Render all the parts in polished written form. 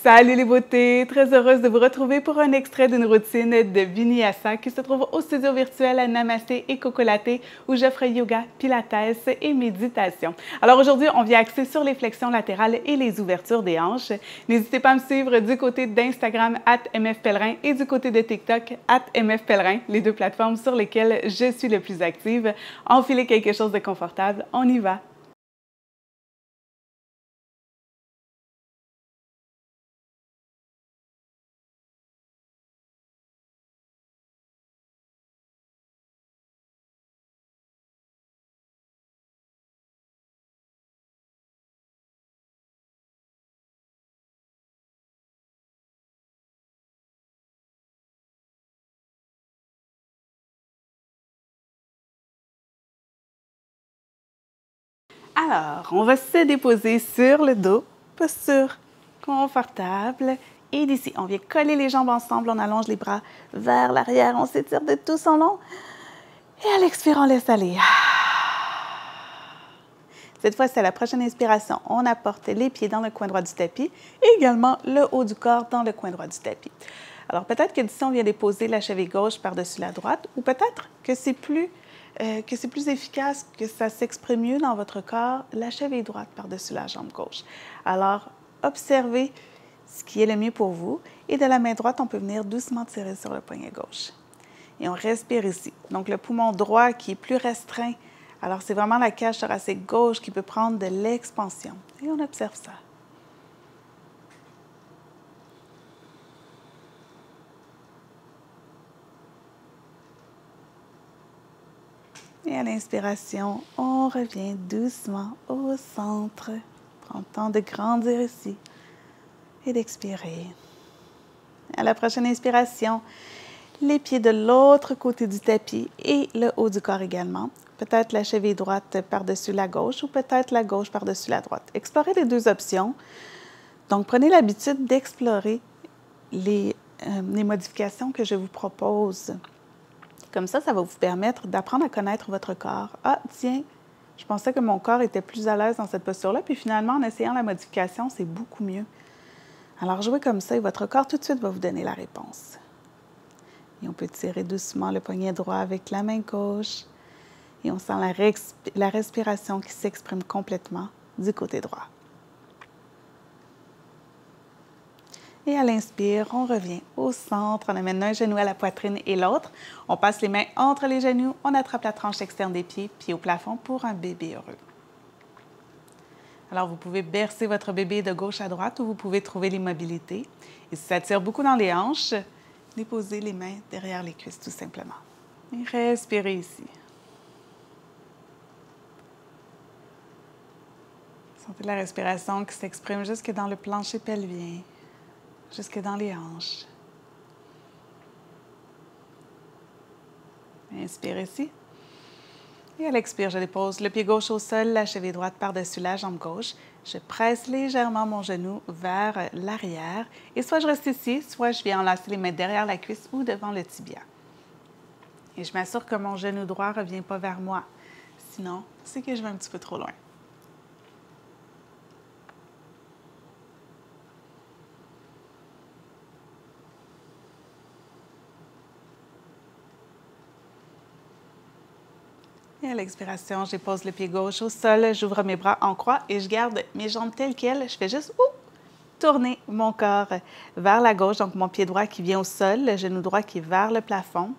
Salut les beautés! Très heureuse de vous retrouver pour un extrait d'une routine de Vinyasa qui se trouve au studio virtuel à Namasté et Cocolaté où j'offre yoga, pilates et méditation. Alors aujourd'hui, on vient axer sur les flexions latérales et les ouvertures des hanches. N'hésitez pas à me suivre du côté d'Instagram @mfpellerin et du côté de TikTok @mfpellerin, les deux plateformes sur lesquelles je suis le plus active. Enfilez quelque chose de confortable, on y va! Alors, on va se déposer sur le dos, posture confortable. Et d'ici, on vient coller les jambes ensemble, on allonge les bras vers l'arrière, on s'étire de tout son long. Et à l'expire, on laisse aller. Cette fois, c'est la prochaine inspiration. On apporte les pieds dans le coin droit du tapis et également le haut du corps dans le coin droit du tapis. Alors, peut-être que d'ici, on vient déposer la cheville gauche par-dessus la droite ou peut-être que c'est plus efficace, que ça s'exprime mieux dans votre corps, la cheville droite par-dessus la jambe gauche. Alors, observez ce qui est le mieux pour vous et de la main droite, on peut venir doucement tirer sur le poignet gauche. Et on respire ici. Donc, le poumon droit qui est plus restreint. Alors, c'est vraiment la cage thoracique gauche qui peut prendre de l'expansion. Et on observe ça. Et à l'inspiration, on revient doucement au centre. Prends le temps de grandir ici et d'expirer. À la prochaine inspiration, les pieds de l'autre côté du tapis et le haut du corps également. Peut-être la cheville droite par-dessus la gauche ou peut-être la gauche par-dessus la droite. Explorez les deux options. Donc, prenez l'habitude d'explorer les modifications que je vous propose. Comme ça va vous permettre d'apprendre à connaître votre corps. Ah, tiens, je pensais que mon corps était plus à l'aise dans cette posture-là, puis finalement, en essayant la modification, c'est beaucoup mieux. Alors, jouez comme ça et votre corps tout de suite va vous donner la réponse. Et on peut tirer doucement le poignet droit avec la main gauche. Et on sent la respiration qui s'exprime complètement du côté droit. Et à l'inspire, on revient au centre. On amène un genou à la poitrine et l'autre. On passe les mains entre les genoux. On attrape la tranche externe des pieds, pieds au plafond pour un bébé heureux. Alors, vous pouvez bercer votre bébé de gauche à droite ou vous pouvez trouver l'immobilité. Et si ça tire beaucoup dans les hanches, déposez les mains derrière les cuisses tout simplement. Et respirez ici. Sentez la respiration qui s'exprime jusque dans le plancher pelvien, jusque dans les hanches. Inspire ici. Et à l'expire, je dépose le pied gauche au sol, la cheville droite par-dessus la jambe gauche. Je presse légèrement mon genou vers l'arrière. Et soit je reste ici, soit je viens enlacer les mains derrière la cuisse ou devant le tibia. Et je m'assure que mon genou droit ne revient pas vers moi. Sinon, c'est que je vais un petit peu trop loin. Et à l'expiration, je dépose le pied gauche au sol, j'ouvre mes bras en croix et je garde mes jambes telles quelles. Je fais juste tourner mon corps vers la gauche, donc mon pied droit qui vient au sol, le genou droit qui est vers le plafond.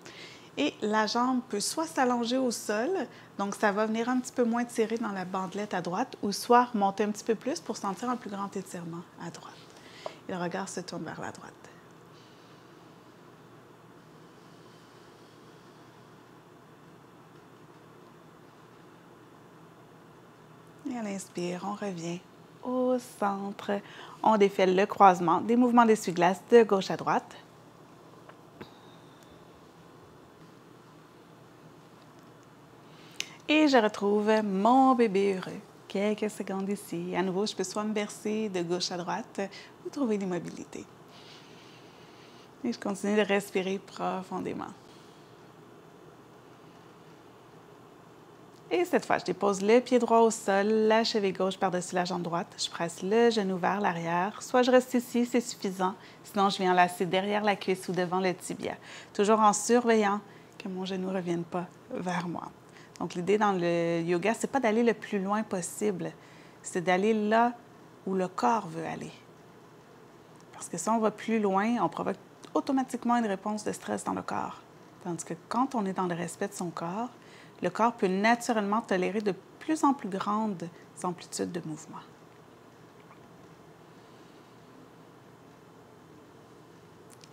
Et la jambe peut soit s'allonger au sol, donc ça va venir un petit peu moins tirer dans la bandelette à droite, ou soit remonter un petit peu plus pour sentir un plus grand étirement à droite. Et le regard se tourne vers la droite. Et à l'inspire, on revient au centre. On défait le croisement, des mouvements d'essuie-glace de gauche à droite. Et je retrouve mon bébé heureux. Quelques secondes ici. À nouveau, je peux soit me bercer de gauche à droite ou trouver l'immobilité. Et je continue de respirer profondément. Et cette fois, je dépose le pied droit au sol, la cheville gauche par-dessus la jambe droite. Je presse le genou vers l'arrière. Soit je reste ici, c'est suffisant. Sinon, je viens enlacer derrière la cuisse ou devant le tibia. Toujours en surveillant que mon genou ne revienne pas vers moi. Donc, l'idée dans le yoga, ce n'est pas d'aller le plus loin possible. C'est d'aller là où le corps veut aller. Parce que si on va plus loin, on provoque automatiquement une réponse de stress dans le corps. Tandis que quand on est dans le respect de son corps, le corps peut naturellement tolérer de plus en plus grandes amplitudes de mouvement.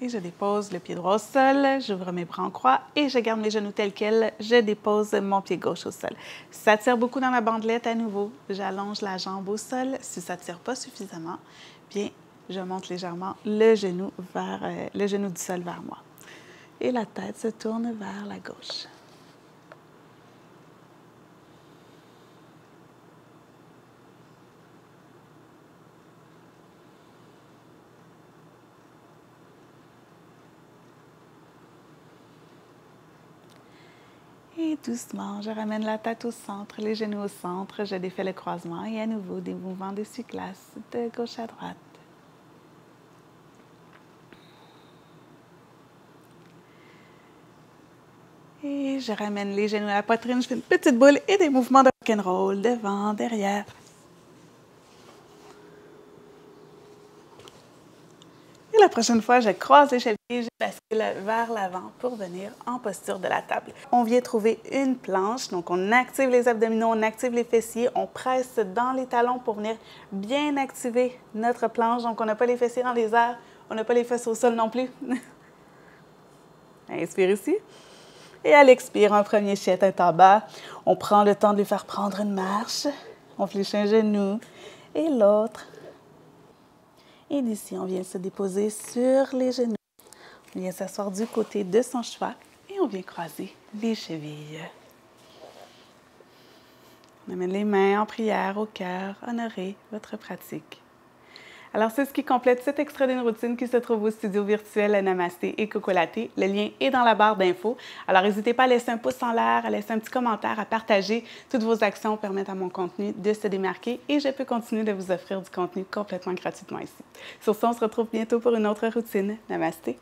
Et je dépose le pied droit au sol, j'ouvre mes bras en croix et je garde mes genoux tels quels. Je dépose mon pied gauche au sol. Si ça tire beaucoup dans la bandelette, à nouveau, j'allonge la jambe au sol. Si ça ne tire pas suffisamment, bien, je monte légèrement le genou du sol vers moi. Et la tête se tourne vers la gauche. Et doucement, je ramène la tête au centre, les genoux au centre, je défais le croisement et à nouveau des mouvements d'essuie-glace de gauche à droite. Et je ramène les genoux à la poitrine, je fais une petite boule et des mouvements de rock'n'roll devant, derrière. Et la prochaine fois, je croise les chevilles, je bascule vers l'avant pour venir en posture de la table. On vient trouver une planche, donc on active les abdominaux, on active les fessiers, on presse dans les talons pour venir bien activer notre planche. Donc on n'a pas les fessiers dans les airs, on n'a pas les fesses au sol non plus. Inspire ici. Et à l'expire, un premier chien tête en bas. On prend le temps de lui faire prendre une marche. On fléchit un genou et l'autre. Et d'ici, on vient se déposer sur les genoux. On vient s'asseoir du côté de son cheval et on vient croiser les chevilles. On amène les mains en prière au cœur. Honorez votre pratique. Alors, c'est ce qui complète cet extrait d'une routine qui se trouve au studio virtuel Namasté et Coco Latte. Le lien est dans la barre d'infos. Alors, n'hésitez pas à laisser un pouce en l'air, à laisser un petit commentaire, à partager. Toutes vos actions permettent à mon contenu de se démarquer et je peux continuer de vous offrir du contenu complètement gratuitement ici. Sur ce, on se retrouve bientôt pour une autre routine. Namasté!